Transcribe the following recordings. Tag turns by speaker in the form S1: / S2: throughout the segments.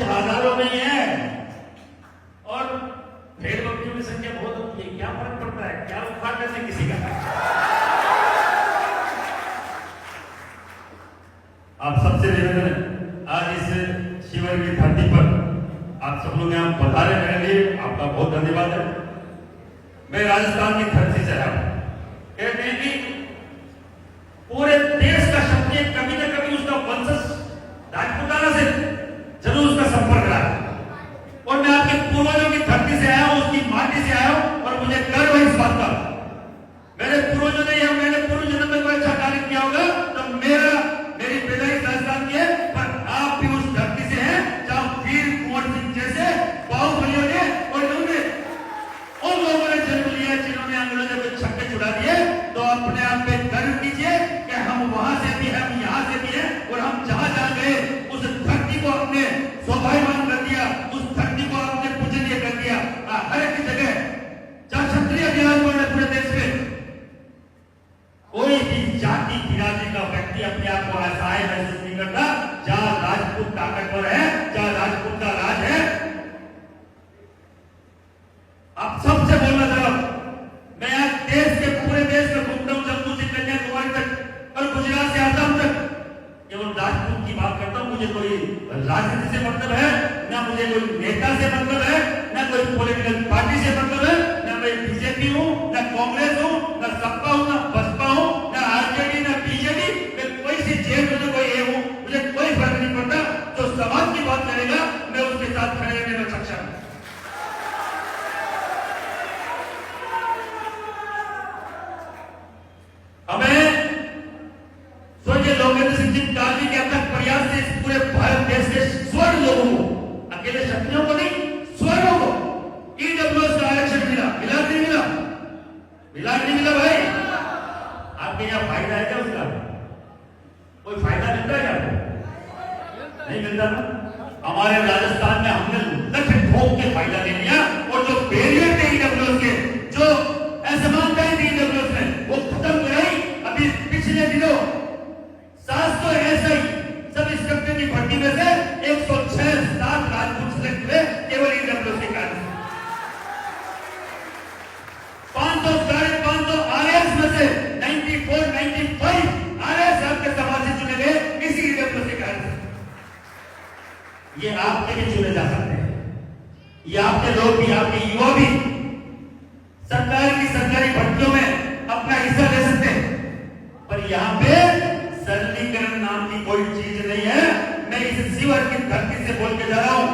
S1: हजारों में ही है और भेड़ बकरियों की संख्या बहुत होती है। क्या फर्क पड़ता है? क्या उखाड़ लेते किसी का? आप सबसे निवेदन है, आज इस शिविर की धरती पर आप सब लोग यहाँ पधारे मेरे लिए आपका बहुत धन्यवाद है। मैं राजस्थान की धरती से आया हूं। कहते हैं कि पूरे देश का शक्ति कभी न कभी उसका वंशज राजपूताना से जरूर उसका संपर्क रहा है। और मैं आपके पूर्वजों की धरती से आया हूं, उसकी माटी से आया हूं और मुझे गर्व है इस बात का। मेरे पूर्वजों ने या मैंने पूर्व जन्म में कोई अच्छा कार्य किया होगा तो मेरी पैदाइश राजस्थान की है, पर आप भी उस धरती से हैं जहां वीर कुंवर सिंह जैसे बाहुबलियों ने और इन्होंने उन लोगों ने जन्म लिया जिन्होंने अंग्रेजों को छक्के छुड़ा दिए। तो अपने आप पे गर्व कीजिए कि हम वहां से भी हैं, हम यहां से भी हैं और हम जहां जहां गए उस धरती को अपने स्वाभिमान कर दिया, उस धरती को अपने पूजनीय कर दिया। हर एक जगह जहां क्षत्रिय विराजमान है पूरे देश में, कोई भी जाति बिरादरी का व्यक्ति अपने आप को असहाय महसूस नहीं करता। जहां राजपूत ताकतवर है, जहां राजपूत का राज है। आप सबसे बोलना चाह रहा हूं, मैं आज देश के पूरे देश में घूमता हूं, जम्मू से कन्याकुमारी तक और गुजरात से आसाम तक, केवल राजपूत की बात करता हूं। मुझे कोई राजनीति से मतलब है ना, मुझे कोई नेता से मतलब है ना, कोई पॉलिटिकल पार्टी से मतलब है ना। मैं बीजेपी हूं ना कांग्रेस हूं ना सपा हूं ना बसपा हूं ना आरजेडी ना बीजेडी। मैं कोई सी जेल में कोई ये हूं, मुझे कोई फर्क नहीं पड़ता। जो समाज की बात करेगा मैं उसके साथ खड़े रहने में सक्षम हूं। हमें स्वर्गीय लोकेन्द्र सिंह जी गांधी के अथक प्रयास से इस पूरे भारत देश के स्वर्ण लोगों को, अकेले क्षत्रियों को नहीं, स्वर्णों को ईडब्ल्यूएस का आरक्षण मिला। मिला नहीं मिला? मिला नहीं मिला भाई? आपके यहाँ फायदा है क्या उसका? कोई फायदा मिलता है क्या? नहीं मिलता ना। हमारे राजस्थान में हमने लठ ठोक के फायदा ले लिया और जो बैरियर थे ईडब्ल्यूएस के, जो असमानताएं थी ईडब्ल्यूएस में, वो खत्म कराई। अभी पिछले दिनों 700 एसआई सब इंस्पेक्टर की भर्ती में से 106 राजपूत सेलेक्ट हुए केवल ईडब्ल्यूएस के कारण। 500 आरएस में से 95 आरएस आपके समाज से चुने गए इसी ईडब्ल्यूएस के कारण। ये आपके भी चुने जा सकते हैं, ये आपके लोग भी, आपके युवा भी सरकारी भर्तियों में अपना हिस्सा ले सकते हैं। पर यहाँ पे सरलीकरण नाम की कोई चीज नहीं है। मैं इस शिविर की धरती से बोल के जा रहा हूं,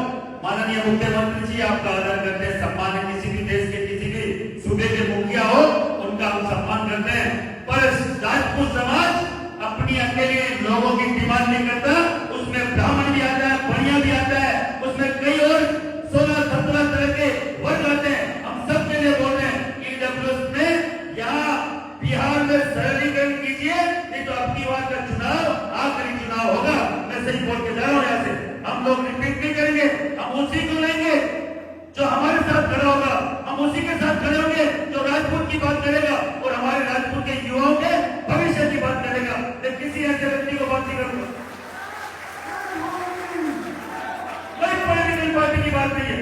S1: माननीय मुख्यमंत्री जी आपका आदर करते हैं, सम्मान है। किसी भी देश के किसी भी सूबे के मुखिया हो उनका हम सम्मान करते हैं, पर राजपूत समाज अपनी अकेले लोगों की डिमांड नहीं करता। उसमें ब्राह्मण भी आता है, बढ़िया भी आता है, उसमें कई और 16-17 तरह के वर्ग आते हैं। हम सबके लिए बोल रहे हैं ईडब्ल्यूएस में यहाँ बिहार में सरलीकरण कीजिए, नहीं तो आपकी बार का चुनाव आखिरी चुनाव होगा। मैं सही बोल के जा रहा हूं। यहाँ से हम लोग रिपीट नहीं करेंगे, हम उसी को लेंगे जो हमारे साथ खड़ा होगा, हम उसी के साथ खड़े होंगे जो राजपूत की बात करेगा और हमारे राजपूत के युवाओं के भविष्य की बात करेगा। मैं किसी ऐसे व्यक्ति को बात नहीं करूंगा। कोई पॉलिटिकल पार्टी की बात नहीं है,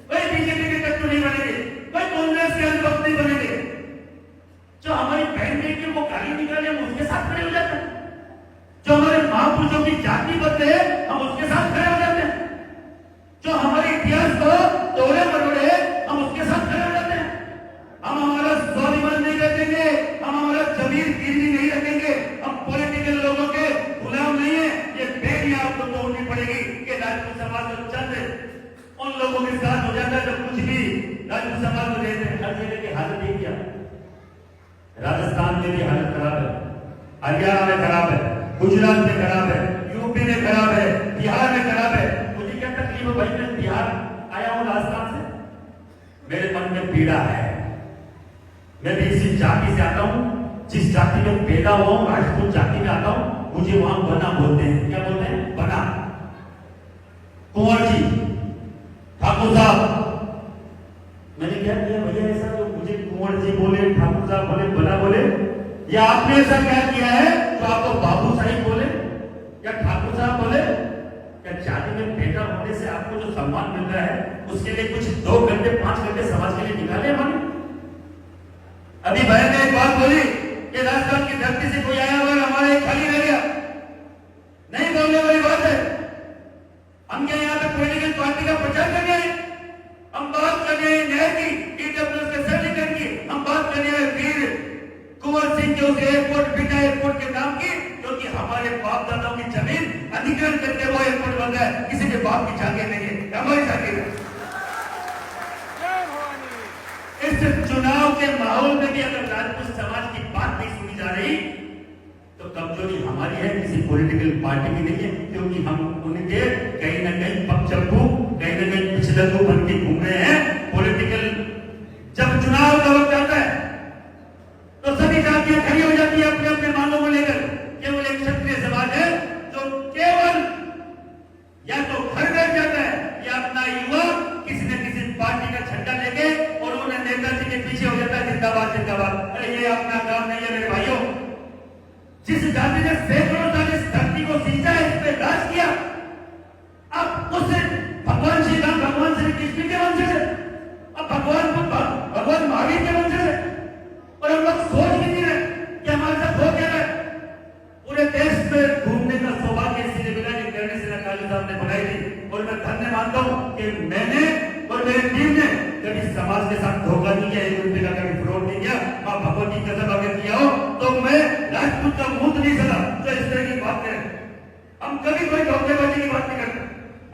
S1: कोई बीजेपी के तत्व नहीं बनेंगे, कोई कांग्रेस के अंदर नहीं बनेंगे। जो हमारी बहन बेटियों को गाली निकाले हम उसके साथ खड़े हो जाते हैं, जो हमारे महापुरुषों की जाति बदले हम उसके साथ खड़े हो जाते हैं, जो हमारे इतिहास को तोड़े मरोड़े हम उसके साथ खड़े हो जाते हैं। हम हमारा स्वाभिमान नहीं रखेंगे, हम हमारा जमीन गिरवी नहीं रखेंगे, हम पॉलिटिकल लोगों के गुलाम नहीं है। ये बेड़ियां आपको तोड़नी पड़ेगी कि राजपूत समाज को चंद उन लोगों के साथ हो जाता है जो कुछ भी राजपूत समाज को देते हैं। हर जगह की हालत देखिए, राजस्थान में भी हालत खराब है, हरियाणा में खराब है, गुजरात में खराब है, यूपी में खराब है, बिहार में खराब है। मुझे क्या तकलीफ है भाई? मैं बिहार आया हूं राजस्थान से, मेरे मन में पीड़ा है। मैं भी इसी जाति से आता हूं, जिस जाति में पैदा हुआ हूं, राजपूत जाति में आता हूं। मुझे वहां बना बोलते हैं। क्या बोलते हैं? बना। कुंवर जी, ठाकुर साहब, मैंने क्या किया भैया ऐसा जो मुझे कुंवर जी बोले, ठाकुर साहब बोले, बना बोले? या आपने ऐसा क्या किया है तो आपको बाबू साहिब बोले या ठाकुर साहब बोले? क्या क्या शादी में बेटा होने से आपको जो सम्मान मिल रहा है उसके लिए कुछ 2 घंटे 5 घंटे समाज के लिए निकाले हम? अभी बहन ने एक बात बोली कि राजस्थान की धरती से कोई आया हुआ हमारे खाली रह गया, नहीं बोलने वाली बात है। हम क्या यहाँ पे पॉलिटिकल पार्टी का प्रचार करने आए? हम बात करने हैं न्याय की, ईडब्ल्यूएस के सर्टिफिकेट की, हम बात करने हैं वीर कुंवर सिंह के उस एयरपोर्ट बिना एयरपोर्ट के नाम की, क्योंकि हमारे बाप दादाओं की जमीन अधिग्रहण करके वो एयरपोर्ट बन रहा है। किसी के बाप की जागीर नहीं है, हमारी जागीर है। इस चुनाव के माहौल में भी अगर राजपूत समाज की बात नहीं सुनी जा रही तो कमजोरी हमारी है, किसी पॉलिटिकल पार्टी की नहीं है, क्योंकि हम उनके कहीं ना कहीं पक्षपू, कहीं ना कहीं पिछड़ू बन के घूम रहे हैं। पॉलिटिकल जब चुनाव का वक्त आता है तो सभी जातियां खड़ी हो जाती है अपने अपने मांगों को लेकर। केवल एक क्षत्रिय समाज है जो केवल या तो घर बैठ जाता है या अपना युवा किसी न किसी पार्टी का झंडा लेके और उन्हें नेताजी के पीछे हो जाता है, जिंदाबाद जिंदाबाद। अरे ये अपना काम नहीं है मेरे भाइयों। जिस जाति ने सैकड़ों साल इस धरती को सींचा है, इस पे राज किया, अब उससे भगवान श्री राम, भगवान श्री कृष्ण के वंशज है, अब भगवान बुद्ध, भगवान महावीर के वंशज है। और हम लोग सोच भी नहीं रहे कि हमारे साथ हो क्या है। पूरे देश में घूमने का सौभाग्य इसलिए मिला कि गणेश सिन्हा काली साहब ने बनाई थी। और मैं धन्य मानता हूं कि मैंने और मेरी टीम ने कभी समाज के साथ धोखा नहीं किया, एक रुपये का कभी फ्रॉड नहीं किया। मां भगवती की कसम अगर किया हो तो मैं राजपूत का मुंह नहीं सका जो इस तरह की बात करें। हम कभी कोई धोखेबाजी की बात नहीं करते,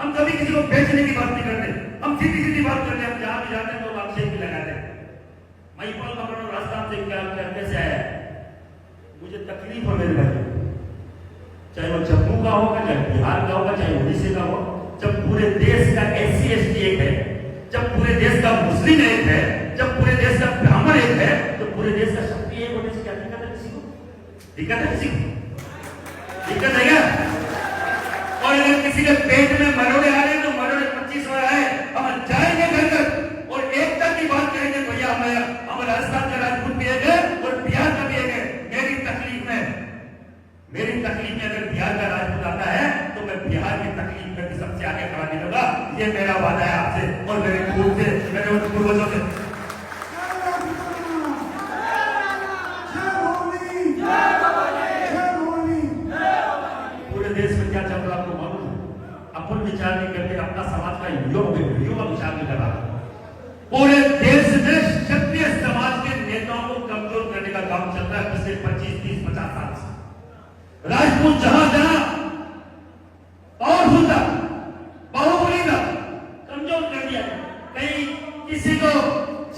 S1: हम कभी किसी को बेचने की बात नहीं करते, हम सीधी सीधी बात करते हैं। हम जहां भी जाते हैं तो आक्षेप भी लगाते हैं। महिपाल मकड़ो राजस्थान से क्या कैसे आया, मुझे तकलीफ हो मेरे भाई, चाहे वो जम्मू का होगा, चाहे बिहार का होगा, चाहे उड़ीसा का हो। जब पूरे देश का SC ST एक है, जब पूरे देश का मुस्लिम एक है, जब पूरे देश का ब्राह्मण एक है, तो पूरे देश का क्षत्रिय एक होने से क्या दिक्कत है किसी को? दिक्कत है किसी को? दिक्कत है क्या? और अगर किसी के पेट में मरोड़े आ रहे हैं तो मरोड़े 25 बार आए, हम जाएंगे घर तक और एकता की बात करेंगे। भैया हम राजस्थान का राजपूत भी एक है और बिहार का भी एक है। मेरी तकलीफ में अगर बिहार का राजपूत आता है तो मैं बिहार की तकलीफ में भी सबसे आगे खड़ा निकलूंगा। ये मेरा वादा है आपसे और मेरे खून से, मेरे उन पूर्वजों से। पूरे देश में क्या चल रहा है आपको मालूम है? अपन विचार नहीं करते, अपना समाज का युवा विचार नहीं कर रहा। पूरे देश में क्षत्रिय समाज के नेताओं को कमजोर करने का काम चल रहा है पिछले 25, 30, 50 साल से। राजपूत जहां जहां पावरफुल था, बाहुबली था, कमजोर कर दिया। कहीं किसी को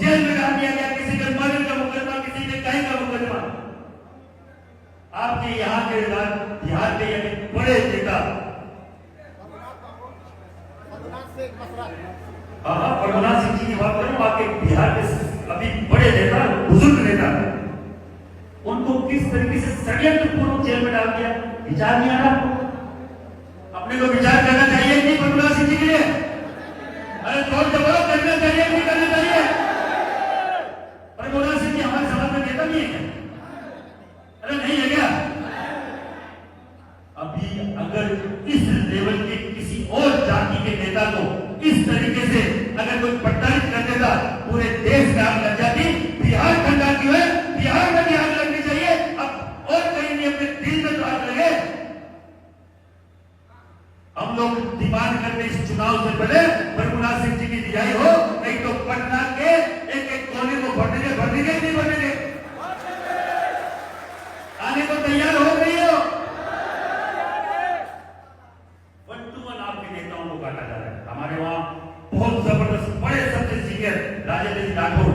S1: जेल में डाल दिया गया, किसी के मर्डर का मुकदमा, किसी के कहीं का मुकदमा। आपके यहाँ के बिहार के यानी बड़े नेता, प्रभुनाथ सिंह जी की बात करूं, आपके बिहार के अभी बड़े नेता, बुजुर्ग नेता, उनको किस तरीके से षड्यंत्र पूर्वक जेल में डाल दिया, विचार नहीं आ रहा आपको? अपने को विचार करना चाहिए नहीं प्रभुनाथ सिंह जी के लिए? अरे जोर से बोलो, करना चाहिए नहीं करना चाहिए? प्रभुनाथ सिंह जी हमारे समाज में नेता नहीं है क्या? अरे नहीं है क्या? अभी अगर इस लेवल के किसी और जाति के नेता को इस तरीके से अगर कोई प्रताड़ित कर देता, पूरे देश में आग लग जाती। बिहार ठंडा क्यों है? बिहार में भी आग लगनी चाहिए। अब और कहीं नहीं, अपने दिल में तो आग लगे। हम लोग डिमांड करते इस चुनाव से पहले प्रभुनाथ सिंह जी की रिहाई हो, नहीं तो पटना के एक एक कोने को भरने नहीं भरने आने को तैयार हो गई हो। 1 to 1 आपके नेताओं को काटा जा रहा है। हमारे वहां बहुत जबरदस्त बड़े सबसे सीनियर राजेंद्र जी राठौर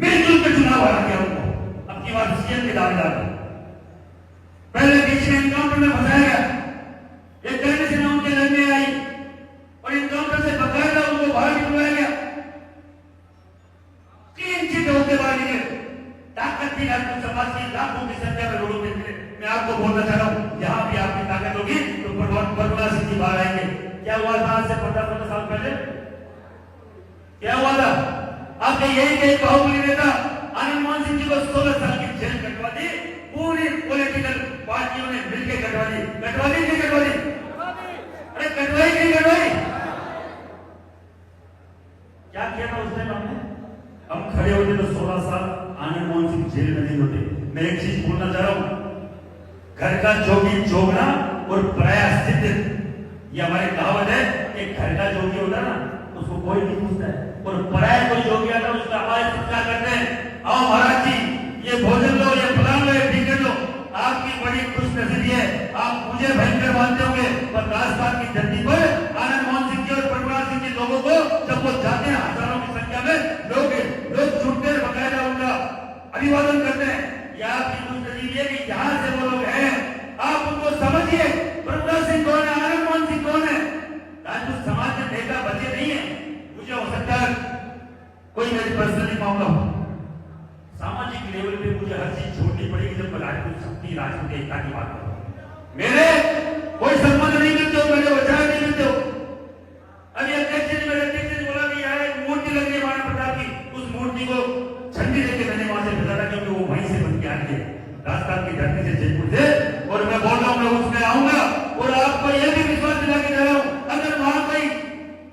S1: मिलजुल के चुनाव हरा दिया उनको। अब की बात सीएम के दावेदार, पहले बीच में एनकाउंटर में फंसाया गया, एक कहने से उनके लड़ने आई और एनकाउंटर से बकायदा उनको बाहर निकलवाया गया। 3 चीजें होते बाहर निकले। ताकत थी राजपूत समाज की, लाखों की संख्या में लोगों में निकले। मैं आपको बोलना चाह रहा हूं, यहां भी आपकी ताकत होगी तो प्रभुनाथ सिंह जी बाहर आएंगे। क्या हुआ था आज से 15 साल पहले? क्या हुआ था? आपके यही के बाहुबली नेता आनंद मोहन सिंह जी को 16 साल की जेल कटवा दी। पूरी पॉलिटिकल पार्टियों ने मिलकर कटवा दी। अरे कटवाई नहीं कटवाई? क्या किया था उस टाइम हमने? हम खड़े होते तो 16 साल आनंद मोहन सिंह जेल में नहीं होते। मैं एक चीज बोलना चाह रहा हूं, घर का जोगी जोगना और पराया सिद्ध, ये हमारी कहावत है कि घर का जोगी होता है ना उसको कोई नहीं पूछता है, और पराया कोई जोगी आता है उसका आवाज क्या करते हैं, आओ महाराज जी ये भोजन लो, ये फलान लो, ये टिकट लो। आपकी बड़ी खुश नसीबी है, आप मुझे भयंकर मानते होंगे, पर राजस्थान की धरती पर आनंद मोहन सिंह के और प्रभुराज सिंह के लोगों को जब वो जाते हैं हजारों की संख्या में लोग छूटते हैं, बकायदा उनका अभिवादन करते हैं। यह आपकी खुश नसीबी है कि यहाँ से वो लोग हैं, आप उनको समझिए। प्रभुराज सिंह कौन है, आनंद मोहन सिंह कौन है? राजपूत समाज के नेता बचे नहीं है। मुझे हो सकता है कोई मेरी पर्सनली मामला हो, सामाजिक लेवल पे मुझे हर चीज छोड़नी पड़ेगी जब मैं राजपूत शक्ति राजपूत एकता की बात करूं। मेरे कोई संबंध नहीं मिलते हो, मेरे वजह नहीं मिलते हो। अभी अध्यक्ष ने मेरे अध्यक्ष ने बोला कि यहाँ एक मूर्ति लग रही है महाराणा प्रताप की, उस मूर्ति को झंडी लेके मैंने वहां से भेजा था क्योंकि वो वहीं से बन के आई है राजस्थान की धरती से, जयपुर से। और मैं बोल रहा हूँ मैं उसमें आऊंगा और आपको यह भी विश्वास दिला के जा रहा हूँ, अगर वहां कोई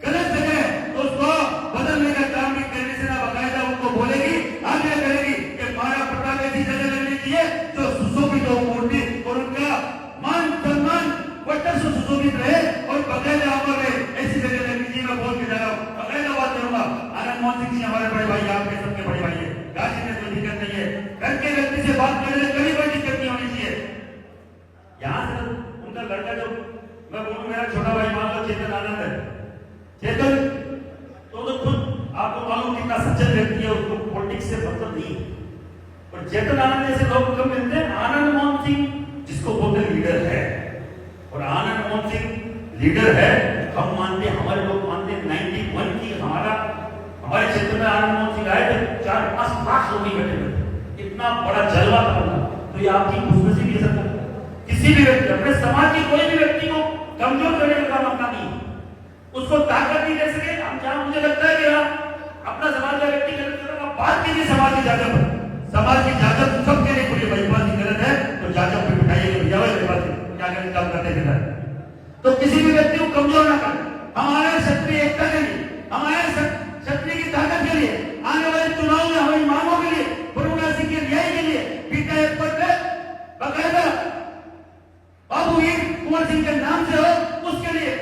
S1: गलत जगह है तो उसको बदलने का काम भी करने से ना बकायदा उनको बोलेगी, आगे करेगी कि महाराणा प्रताप ऐसी जगह लगनी चाहिए जो सुशोभित हो मूर्ति और उनका मान सम्मान वर्चस्व सुशोभित रहे और बकायदा अमर रहे, ऐसी जगह लगनी चाहिए। मैं बोल के जा रहा हूँ, बकायदा बात करूंगा। आनंद मोहन सिंह जी हमारे बड़े भाई, आपके सबके बड़े भाई है, राशि में कोई दिक्कत नहीं है, घर के व्यक्ति से बात करने में कभी कोई दिक्कत नहीं होनी चाहिए। यहाँ से उनका लड़का जो मैं बोलूं मेरा छोटा भाई मान लो चेतन आनंद है, चेतन तो खुद आपको मालूम कितना सज्जन व्यक्ति है, उसको पॉलिटिक्स से मतलब नहीं है, और चेतन आनंद जैसे लोग कम मिलते हैं। आनंद मोहन सिंह जिसको बोलते लीडर है, और आनंद मोहन सिंह लीडर है, हम मानते, हमारे लोग मानते 91 की हमारे क्षेत्र में आनंद मोहन सिंह आए थे, 4-5 लाख लोग इकट्ठे हुए, इतना बड़ा जलवा था। तो ये आपकी खुशनसीबी है सर, किसी भी व्यक्ति अपने समाज के कोई भी व्यक्ति को कमजोर करने का काम अपना नहीं, उसको ताकत नहीं दे सके। हम जहां मुझे लगता है कि अपना समाज का व्यक्ति गलत कर रहा, बात कीजिए समाज की जागत पर, समाज की जागत सबके लिए खुली। भाई बात गलत है तो जागत पे बिठाइए, भैया क्या करें काम करते फिर, तो किसी भी व्यक्ति को कमजोर ना करें। हमारे क्षत्रिय एकता के लिए, हमारे क्षत्रिय की ताकत के लिए, आने वाले चुनाव में हमारी मांगों के लिए, प्रभुराज सिंह के न्याय के लिए पीटा एक पद बकायदा बाबू वीर कुंवर सिंह के नाम से हो, उसके लिए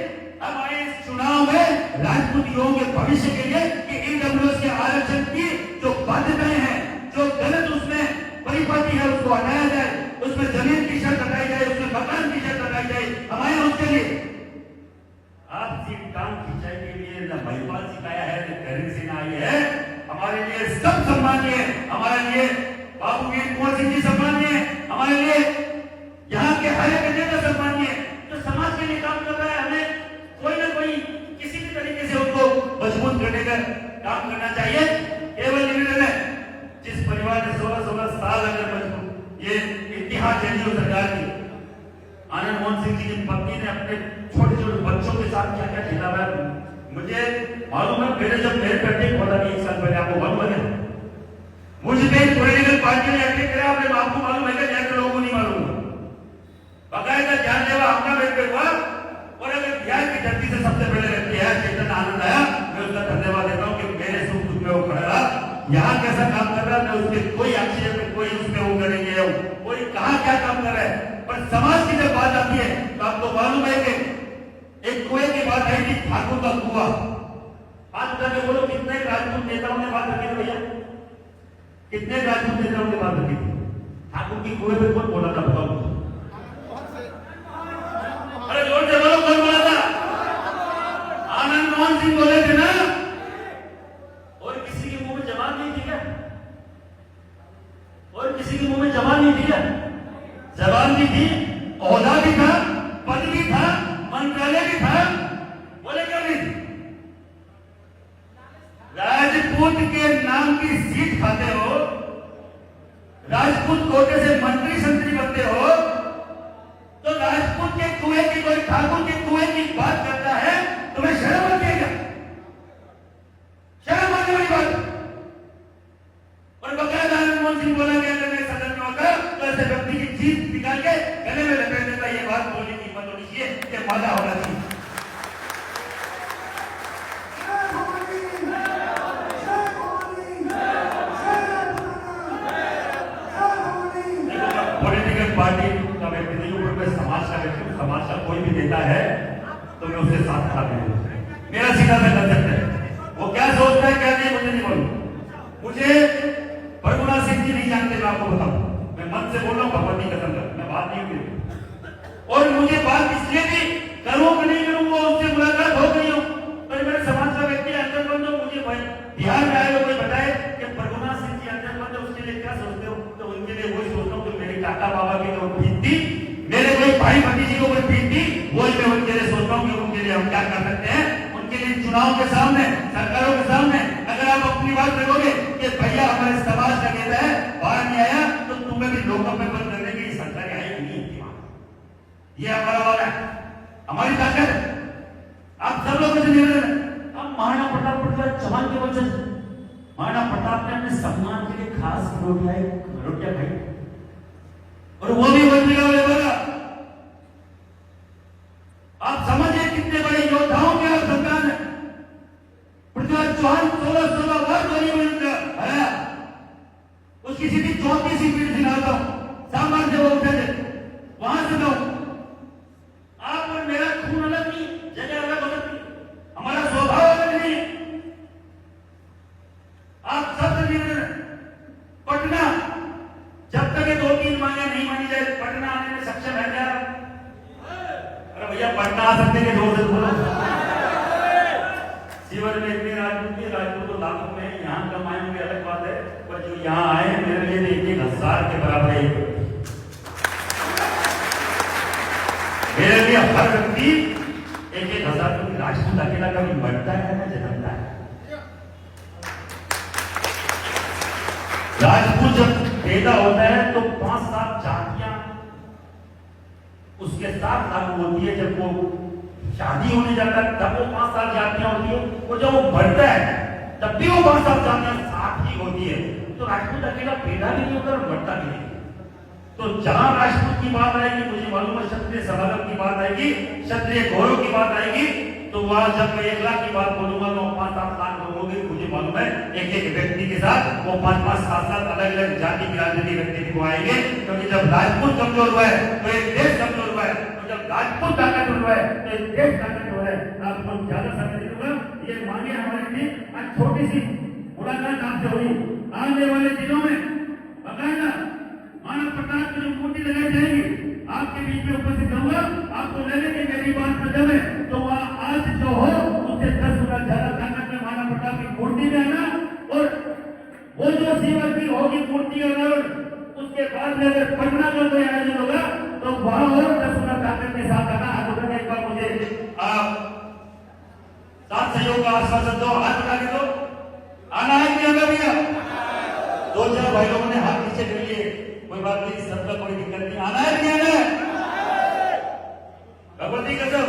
S1: हमारे इस चुनाव में राजपूत युवाओं के भविष्य के लिए कि ईडब्ल्यूएस के आरक्षण की जो बाध्यताएं हैं, जो गलत उसमें परिपाटी है, उसको हटाया जाए, उसमें जमीन की शर्त हटाई जाए, उसमें मकान की शर्त हटाई जाए। हमारे उसके लिए आपसी काम खिंचाई के लिए न महिपाल सिखाया है, न करण सिन्हा आई है, हमारे लिए सब सम्मानीय है। हमारे लिए बाबू वीर कुंवर सिंह जी सम्मानीय है, हमारे लिए यहाँ के हर एक नेता सम्मानीय है। जो समाज के लिए काम कर रहा है, हमें कोई ना कोई किसी भी तरीके से उनको मजबूत करने का काम करना चाहिए। केवल निर्णय है जिस परिवार ने 16-16 साल अगर मजबूत, ये इतिहास जेडीयू सरकार की, आनंद मोहन सिंह जी की पत्नी ने अपने छोटे छोटे बच्चों के साथ क्या क्या खेला है मुझे मालूम है। मेरे जब मेरे बेटे को पता नहीं 1 साल पहले, आपको मालूम है, मुझ पे पॉलिटिकल पार्टी ने अटैक करा, आपको मालूम है क्या? जाकर लोगों को नहीं मालूम, बकायदा जानलेवा हमला मेरे पे हुआ। और अगर बिहार की धरती से सबसे पहले व्यक्ति है चेतन आनंद आया, मैं उसका धन्यवाद देता हूँ कि मेरे सुख दुख में वो खड़ा रहा। यहाँ कैसा काम कर रहा है, मैं उसके कोई आक्षेप में, कोई उसमें वो करेंगे, कोई कहाँ क्या काम कर रहा है, पर समाज की जब बात आती है तो आपको मालूम है कि एक कुएं की बात आई थी, ठाकुर का कुआं। बात उठा के बोलो कितने राजपूत नेताओं ने बात रखी थी भैया, कितने राजपूत नेताओं ने बात रखी थी? ठाकुर की कुएं पे कौन बोला था बताओ? अरे जोर से बोलो, कौन बोला था? आनंद मोहन सिंह बोले थे ना। और किसी के मुंह में जबान नहीं थी क्या? और किसी के मुंह में जबान नहीं थी क्या? जबान भी थी, ओहदा भी था, पद भी था, मंत्रालय भी था, बोले क्यों नहीं? राजपूत के नाम की सीट खाते हो, राजपूत कोटे से मंत्री संतरी बनते हो, तो राजपूत के कुएं की, कोई ठाकुर के कुएं की बात करता है, तुम्हें शर्म आती है क्या? शर्म आने वाली बात। और बकायदा आनंद मोहन सिंह बोला गया सदन में होकर, तो ऐसे व्यक्ति की चीज निकाल के गले में लपेट देता, ये बात बोलने की हिम्मत होनी चाहिए कि मजा होना चाहिए। देता है तो मैं उसके साथ खड़ा नहीं, मेरा सीधा सा कंसेप्ट है। वो क्या सोचता है क्या नहीं मुझे नहीं मालूम। मुझे प्रभुनाथ सिंह जी नहीं जानते, मैं आपको बताऊं, मैं मन से बोल रहा हूँ, भगवती कसम कर, मैं बात नहीं करूँ। और मुझे बात इसलिए भी करूँ कि नहीं करूँ, वो उससे मुलाकात हो गई हो, पर मेरे समाज का व्यक्ति अंदर बंद हो, मुझे बिहार में आए हो कोई बताए कि प्रभुनाथ सिंह जी अंदर बंद हो, उसके लिए क्या सोचते हो? तो उनके लिए वही सोचता हूँ जो मेरे काका बाबा की जो भीत थी, मेरे कोई भाई भतीजी को कोई भीत थी, वही मैं उनके लिए सोचता हूँ कि उनके लिए हम क्या कर सकते हैं। उनके लिए चुनाव के सामने, सरकारों के सामने अगर आप अपनी बात रखोगे कि भैया हमारे समाज का नेता है, बाहर नहीं आया, तो तुम्हें भी लोगों में बंद करने की सरकार आएगी नहीं। ये हमारा वाला है, हमारी ताकत है। आप सब लोग मुझे निवेदन है, अब महाराणा प्रताप जवान के वचन, महाराणा प्रताप ने अपने सम्मान के लिए खास रोटियां खाई, और वो भी बंदियों में बोला। आप समझिए कितने बड़े योद्धाओं के सरकार है। पृथ्वीराज चौहान 16 बार धोनी हराया, उसकी सीधी 34वीं पीढ़ी दिखाता हूं, सामान से वो उठे थे, वहां से दो। आप और मेरा खून अलग नहीं, जगह अलग अलग नहीं, हमारा स्वभाव अलग नहीं। आप सबसे निवेदन, पटना जब तक ये 2-3 मांगे नहीं मानी जाए, पटना आने में सक्षम है क्या? अरे भैया पटना आ सकते हैं, जोर से बोलो। सीवर में इतने राजपूत तो लाखों में, यहाँ कमाए होंगे अलग बात है, पर जो यहाँ आए मेरे लिए 1,000 के बराबर है। मेरे लिए हर व्यक्ति 1,000, क्योंकि राजपूत अकेला कभी बढ़ता है ना जन्मता है। राजपूत जब पैदा होता है तो 5-7 जातियां उसके साथ लागू होती है। जब वो शादी होने जाता है तब वो 5-7 जातियां होती है, और जब वो बढ़ता है तब भी वो 5-7 जातियां साथ ही होती है। तो राजपूत अकेला पैदा भी नहीं होता और बढ़ता भी नहीं। तो जहां राजपूत की बात आएगी, मुझे मालूम है क्षत्रिय समागम की बात आएगी, क्षत्रिय गौरव की बात आएगी, तो वहां जब मैं 1 लाख की बात बोलूंगा तो 5-7 लाख लोग होंगे। मुझे मालूम है एक व्यक्ति के साथ वो 5-5, 7-7 अलग अलग जाति बिरादरी व्यक्ति को आएंगे, क्योंकि जब राजपूत कमजोर हुआ है तो एक देश कमजोर हुआ है, और जब राजपूत ताकत हुआ है तो एक देश ताकत हुआ है। आपको ज्यादा समय नहीं दूंगा, ये मांगे हमारी थी आज छोटी सी मुलाकात आपसे हुई। आने वाले दिनों में बकायदा मानव प्रताप की जो मूर्ति लगाई जाएगी आपके बीच में उपस्थित होगा। आपको लगे कि मेरी बात न जमे तो वहां आज जो हो उससे 10 गुना ज्यादा ताकत में मानव प्रताप की मूर्ति में आना, और वो जो सीवर की होगी मूर्ति अनावरण, उसके बाद में अगर पटना का कोई आयोजन होगा तो वहां और 10 गुना ताकत के साथ आना। एक बार मुझे आप साथ सहयोग का आश्वासन दो, हाथ उठा के दो। आना है कि आना भैया? 2-4 भाई लोगों ने हाथ नीचे कर लिए, कोई बात नहीं, सबका कोई दिक्कत नहीं। आना है कि आना है? भगवती कसम